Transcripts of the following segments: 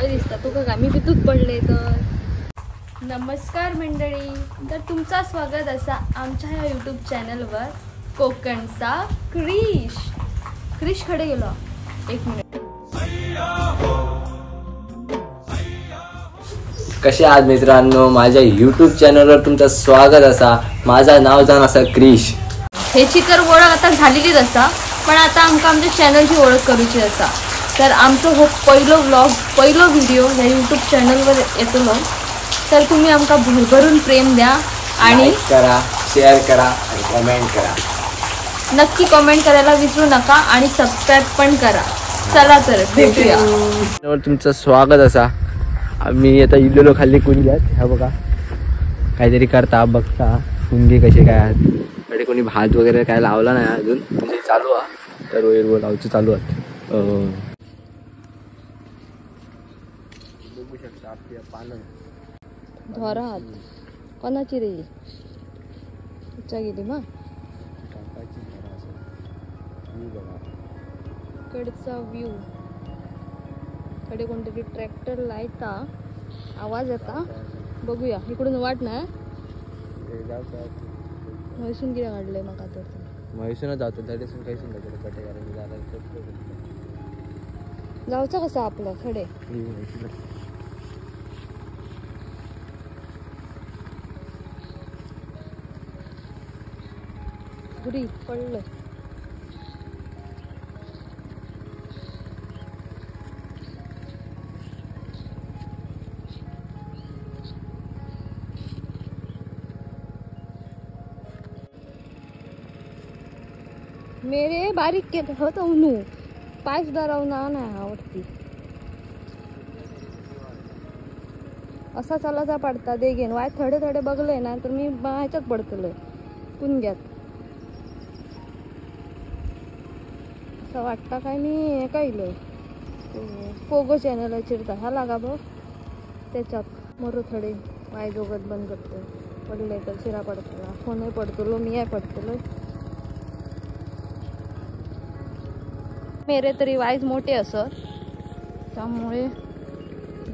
काय दिसता तुका का मी पितूत पडले तर. नमस्कार मंडळी, तर तुमचा स्वागत असा आमच्या ह्या यूट्यूब चॅनलवर कोकणचा क्रिश कडे गेलो. एक मिनिट. कसे आहात मित्रांनो, माझ्या यूट्यूब चॅनलवर तुमचं स्वागत असा. माझं नाव जाण असा क्रिश. ह्याची तर ओळख आता झालेलीच असा, पण आता आमका आमच्या चॅनलची ओळख करूची असा. तर आमचं हो पहिलो व्हिडिओ ह्या यूट्यूब चॅनलवर येतलो. तर तुम्ही आमका भरभरून प्रेम द्या आणि करा, शेअर करा आणि कमेंट करा. नक्की कमेंट करायला विसरू नका आणि सबस्क्राईब पण करा. चला तर भेटूया. तुमचं स्वागत असा. आम्ही आता इलेलो खाली कुंग्यात. ह्या बघा काहीतरी करता बघता कुंगे कसे काय आहेत. कडे कोणी भात वगैरे काय लावला नाही अजून, म्हणजे चालू आहे. तर वैर लावचं चालू आहेत. बघू शकता आपल्या पानं धोरात कोणाची रे उच्चा गेली मग कडचा व्ह्यू. कडे कोणतरी ट्रॅक्टर लायता, आवाज येता. बघूया इकडून वाट ना. म्हैसून किती काढलंय मग आता म्हैसूनच जातो त्याच्यासून काहीच जाऊचा कसा आपला खडे. गुरी पडलं. मेरे बारीक के होत उन्हू पाय सुद्धा राहून नाही आवडती. असा चालाचा पडता दे घेऊन वाय थोडे थोडे बघले ना तर मी ह्याच्यात पडतलोय कुंग्यात. असं वाटतं काय मी काय इलोय पोगो चॅनल चिरता हा लागा बघ त्याच्यात मरो थोडे वाय जोगत बंद करतो. पडले तर शिरा पडतला, फोनही पडतलो, मी आहे पडतलो. मेरे तरी वाईज मोठे असत त्यामुळे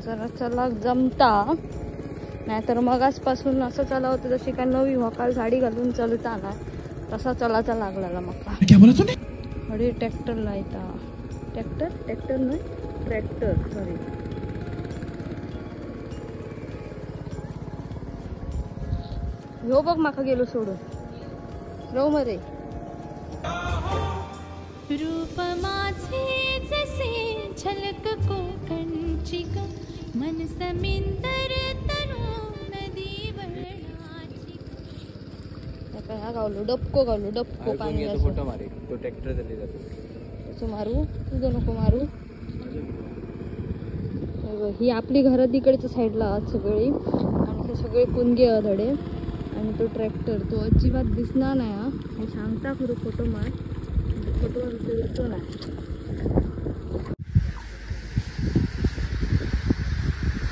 जरा चला जमता. नाहीतर मग आजपासून असं चालवतं जशी काय नवी वकाल साडी घालून चलता ना तसा चलाचा लागला. मग अरे ट्रॅक्टर लायता. ट्रॅक्टर नाही ट्रॅक्टर सॉरी. हो बघ माका गेलो सोडून रव मरे. रूप माझे जसे झलक कोकणची ग, मन समिंदर तनु नदी वर्णाची. हा गावलो डबको पाणी फोटो मारे. तो ट्रॅक्टर चालले जातो. मारू तुझं नको मारू. ही आपली घरात इकडच्या साईडला आहात सगळी आणि हे सगळे कुंगे धडे आणि तो ट्रॅक्टर तो अजिबात दिसणार नाही. हा मी सांगता खरं फोटो मार. फोटो दिसतो नाही.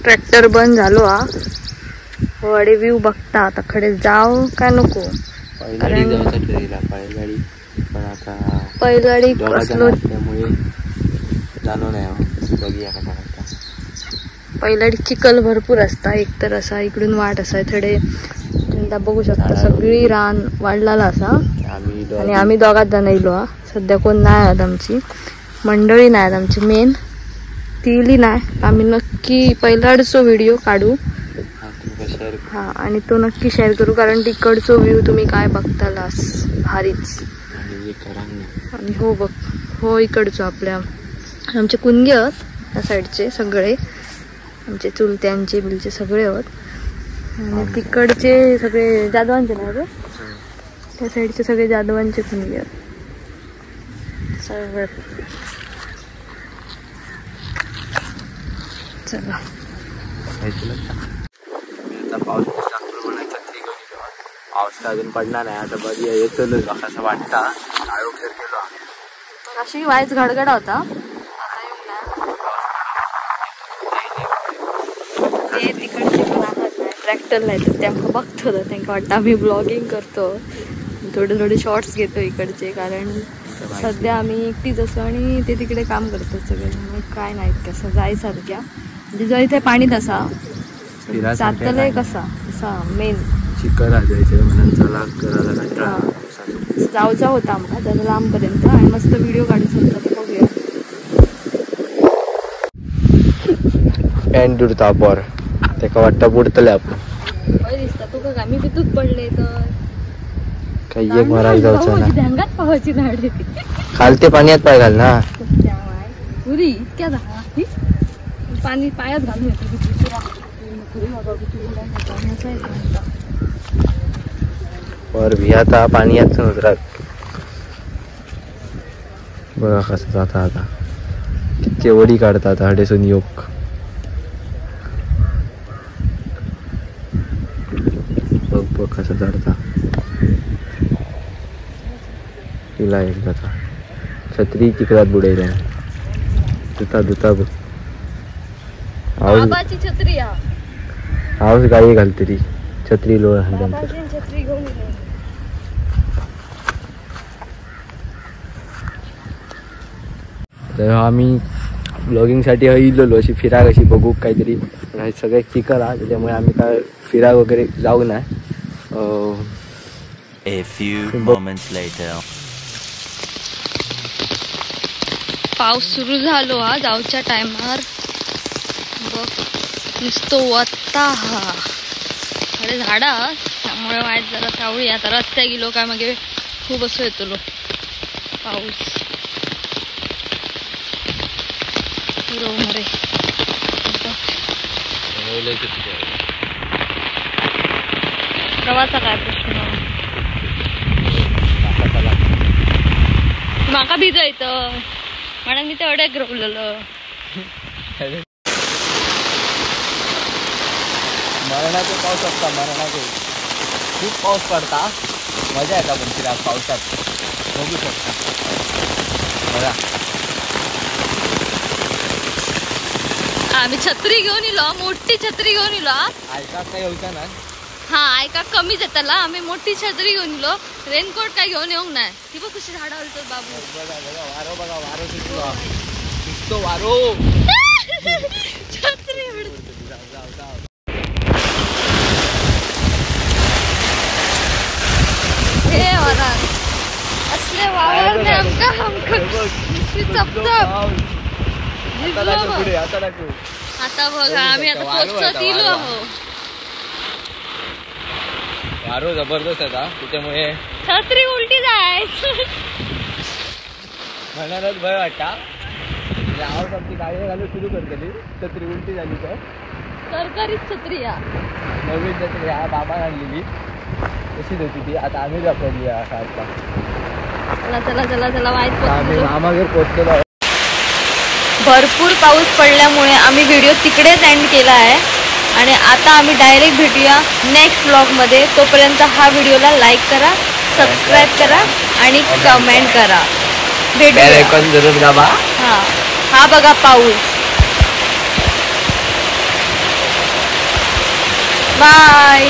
ट्रॅक्टर बंद झालो हा. वडे व्ह्यू बघता आता खडे जाऊ काय नको. बैलगाडी कसलो त्यामुळे जाणं नाही. बघूया का बैलगाडी चिखल भरपूर असता. एकतर असा इकडून वाट असा थोडे बघू शकता सगळी रान वाढलेला असा. आणि आम्ही दोघात जण येलो हा. सध्या कोण नाही आहेत, आमची मंडळी नाही आहेत. आमची मेन तिली नाही. आम्ही नक्की पहिलाडचो व्हिडिओ काढू हा आणि तो नक्की शेअर करू कारण तिकडचो व्ह्यू तुम्ही काय बघतालास भारीच. आणि हो बघ हो इकडचो आपल्या आमचे कुंगे आहेत त्या साईडचे सगळे आमचे चुलत्यांचे बिलचे सगळे आहेत. आणि तिकडचे सगळे जाधवांचे नाही रे, त्या साईडचे सगळे जाधवांचे कुंगे आहेत सगळे. चला पाऊस अजून पडणार नाही. आता बघूया येतो असं वाटता. गेलो अशी वायच गडगडा होता. ते तिकडचे पण आहात नाही ट्रॅक्टर नाही तर त्यांना बघतो त्यांना वाटतं आम्ही ब्लॉगिंग करतो. थोडे शॉर्ट्स घेतो इकडचे कारण सध्या आम्ही एकटीच असतो आणि ते तिकडे काम करतो सगळे. मग काय नाही कसं जायसारख्या जो इथे पाणी तसा फिरासाठी जातलंय कसा असा मेन चिखल जायचं म्हणून चला करायला कंटाळा. जाऊचा होता आमका जरा लांब पर्यंत आणि मस्त व्हिडिओ काढू शकतो ते बघूया. एंड दूर तापर तेका वाटतं बुडतले आपण दिसता तुका का मी तिथूच पडले तर काही एक मारायला जाऊचं ना. ढंगात पावाची झाड खालते पाण्यात पाय घाल ना. पुरी इतक्या झाडा पाणी पायात घालून येतो. वर भियाता पाण्यात उतरत बघा कसं जाता आता कितके वडी काढतात हडेसून योग. बघ बघ कसं जाता तिला एकदा छत्री चिखलात बुडायला दुता दुता बघ. बाबाची छत्री हाऊस गाई घाल तरी छत्री लोळ छत्री घेऊन तर आम्ही ब्लॉगिंगसाठी इलेलो अशी फिराग अशी बघू काहीतरी सगळे चिखल आहे त्याच्यामुळे आम्ही काय फिराग वगैरे जाऊ नाही. A few moments later. पाऊस सुरू झालो हा जाऊच्या टायमार बघ नुसतो वत्ता हा अरे झाडा त्यामुळे वाईट जरा सावळी आता रस्त्या गेलो काय मागे खूप असं येतो पाऊस मरे प्रवासा काय प्रश्न माका भिजायचं म्हणून मी तेवढ्या ग्रवलेलं. मरणाचे पाऊस असता मरणाचे खूप पाऊस पडता मजा येता पण फिरा पावसात बघू शकता बघा. आम्ही छत्री घेऊन इलो मोठी छत्री घेऊन इलो ऐका काही होता ना. हा ऐका कमीच येताला आम्ही मोठी छत्री घेऊन इलो रेनकोट काय घेऊन येऊन नाही. ती बघ कशी झाडा हलतो बाबू. वारो बघा वारो दिसतो वारो छत्री हे वरा असले वावरने आता बघा आम्ही आता पोचत इलो आहो. वारो जबरदस्त आहे त्याच्यामुळे छत्री उलटी जायचं म्हणूनच भय वाटता आवाज आमची गाडी घालून सुरू करतली छत्री उलटी झाली तर सरकारीच छत्री या नवीन छत्री हा बाबा आणलेली तशीच होती ती आता आम्ही वापरली आता. चला चला चला चला वाईट आम्ही मामाघर पोचलेलो. भरपूर पाऊस पडल्यामुळे आम्ही व्हिडिओ तिकडेच एंड केला आहे आणि आता आम्ही डायरेक्ट भेटूया नेक्स्ट व्लॉगमध्ये. तोपर्यंत हा व्हिडिओला लाईक करा, सबस्क्राईब करा आणि कमेंट करा. भेटूया. हा बघा पाऊस. बाय.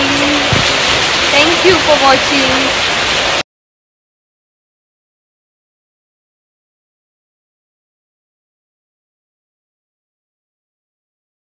Thank you for watching.